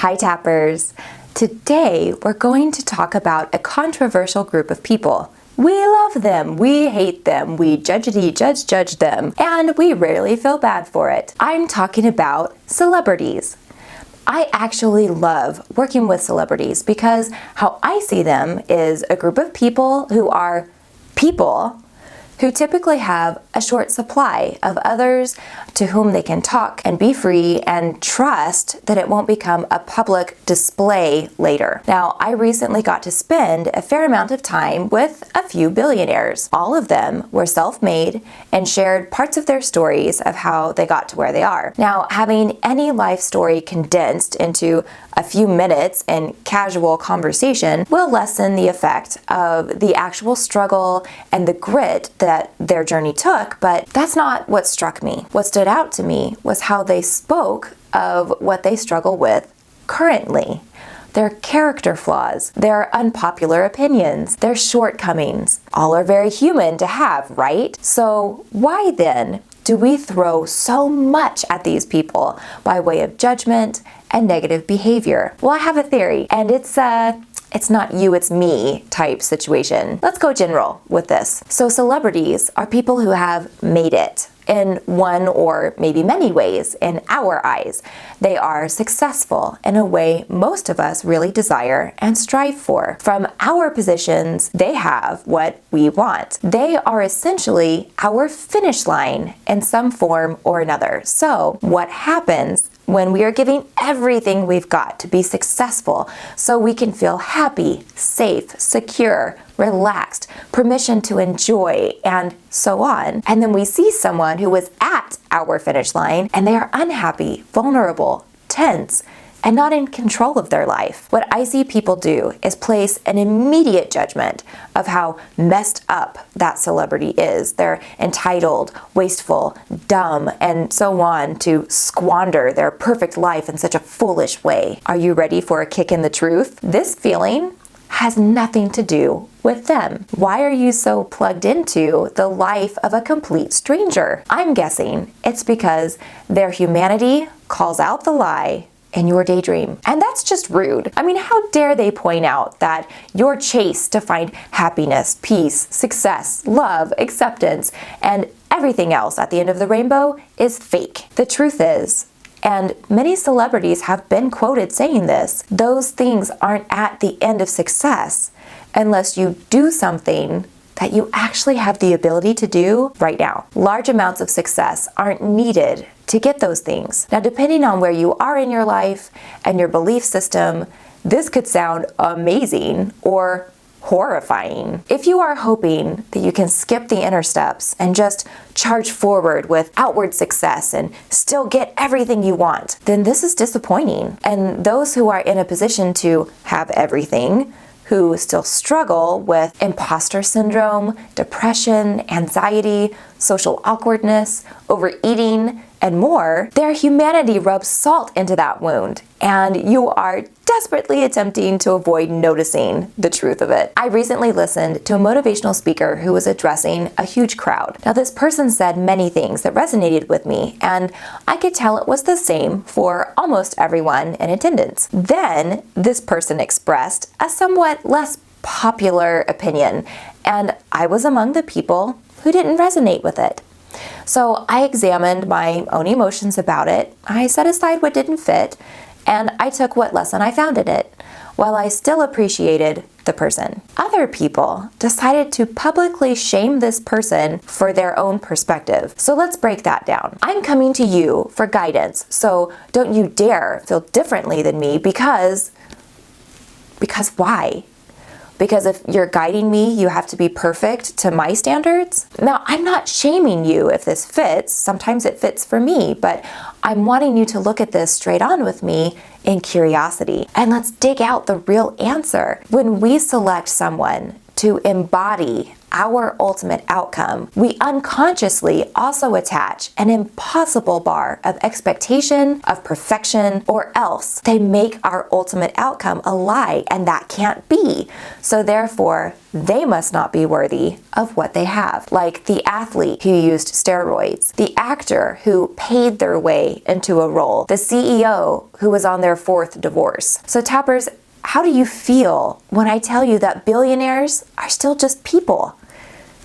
Hi Tappers! Today we're going to talk about a controversial group of people. We love them, we hate them, we judge them, and we rarely feel bad for it. I'm talking about celebrities. I actually love working with celebrities because how I see them is a group of people who are people who typically have a short supply of others to whom they can talk and be free and trust that it won't become a public display later. Now, I recently got to spend a fair amount of time with a few billionaires. All of them were self-made and shared parts of their stories of how they got to where they are. Now, having any life story condensed into a few minutes in casual conversation will lessen the effect of the actual struggle and the grit that their journey took, but that's not what struck me. What stood out to me was how they spoke of what they struggle with currently. Their character flaws, their unpopular opinions, their shortcomings. All are very human to have, right? So why then do we throw so much at these people by way of judgment and negative behavior? Well, I have a theory, and it's not you, it's me type situation. Let's go general with this. So celebrities are people who have made it in one or maybe many ways in our eyes. They are successful in a way most of us really desire and strive for. From our positions, they have what we want. They are essentially our finish line in some form or another. So what happens when we are giving everything we've got to be successful so we can feel happy, safe, secure, relaxed, permission to enjoy, and so on. And then we see someone who was at our finish line and they are unhappy, vulnerable, tense, and not in control of their life. What I see people do is place an immediate judgment of how messed up that celebrity is. They're entitled, wasteful, dumb, and so on to squander their perfect life in such a foolish way. Are you ready for a kick in the truth? This feeling has nothing to do with them. Why are you so plugged into the life of a complete stranger? I'm guessing it's because their humanity calls out the lie in your daydream. And that's just rude. I mean, how dare they point out that your chase to find happiness, peace, success, love, acceptance, and everything else at the end of the rainbow is fake. The truth is, and many celebrities have been quoted saying this, those things aren't at the end of success unless you do something that you actually have the ability to do right now. Large amounts of success aren't needed to get those things. Now, depending on where you are in your life and your belief system, this could sound amazing or horrifying. If you are hoping that you can skip the inner steps and just charge forward with outward success and still get everything you want, then this is disappointing. And those who are in a position to have everything, who still struggle with imposter syndrome, depression, anxiety, social awkwardness, overeating, and more, their humanity rubs salt into that wound, and you are desperately attempting to avoid noticing the truth of it. I recently listened to a motivational speaker who was addressing a huge crowd. Now, this person said many things that resonated with me, and I could tell it was the same for almost everyone in attendance. Then, this person expressed a somewhat less popular opinion, and I was among the people who didn't resonate with it. So I examined my own emotions about it, I set aside what didn't fit, and I took what lesson I found in it, while I still appreciated the person. Other people decided to publicly shame this person for their own perspective. So let's break that down. I'm coming to you for guidance, so don't you dare feel differently than me because why? Because if you're guiding me, you have to be perfect to my standards? Now, I'm not shaming you if this fits. Sometimes it fits for me, but I'm wanting you to look at this straight on with me in curiosity. And let's dig out the real answer. When we select someone to embody our ultimate outcome, we unconsciously also attach an impossible bar of expectation, of perfection, or else they make our ultimate outcome a lie, and that can't be. So therefore, they must not be worthy of what they have. Like the athlete who used steroids, the actor who paid their way into a role, the CEO who was on their 4th divorce. So tappers, how do you feel when I tell you that billionaires are still just people?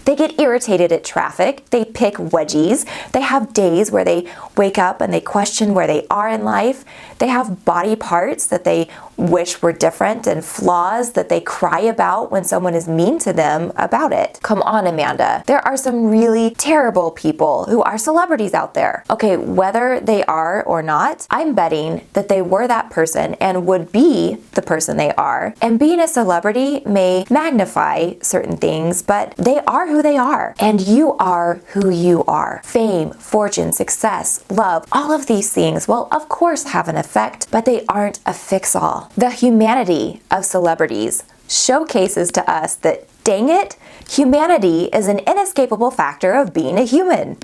They get irritated at traffic, they pick wedgies, they have days where they wake up and they question where they are in life, they have body parts that they wish were different and flaws that they cry about when someone is mean to them about it. Come on, Amanda. There are some really terrible people who are celebrities out there. Okay, whether they are or not, I'm betting that they were that person and would be the person they are. And being a celebrity may magnify certain things, but they are who they are. And you are who you are. Fame, fortune, success, love, all of these things will of course have an effect, but they aren't a fix-all. The humanity of celebrities showcases to us that, dang it, humanity is an inescapable factor of being a human.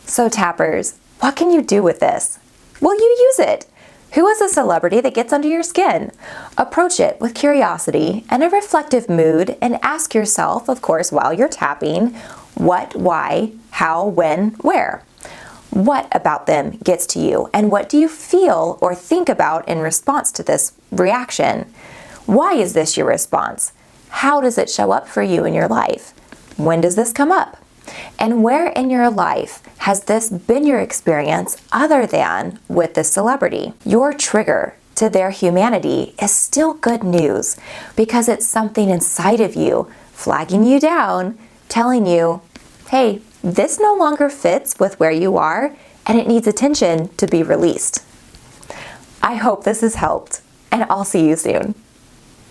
So tappers, what can you do with this? Will you use it? Who is a celebrity that gets under your skin? Approach it with curiosity and a reflective mood, and ask yourself, of course, while you're tapping, what, why, how, when, where. What about them gets to you, and what do you feel or think about in response to this reaction? Why is this your response? How does it show up for you in your life? When does this come up? And where in your life has this been your experience other than with this celebrity? Your trigger to their humanity is still good news, because it's something inside of you flagging you down, telling you, hey, this no longer fits with where you are, and it needs attention to be released. I hope this has helped, and I'll see you soon.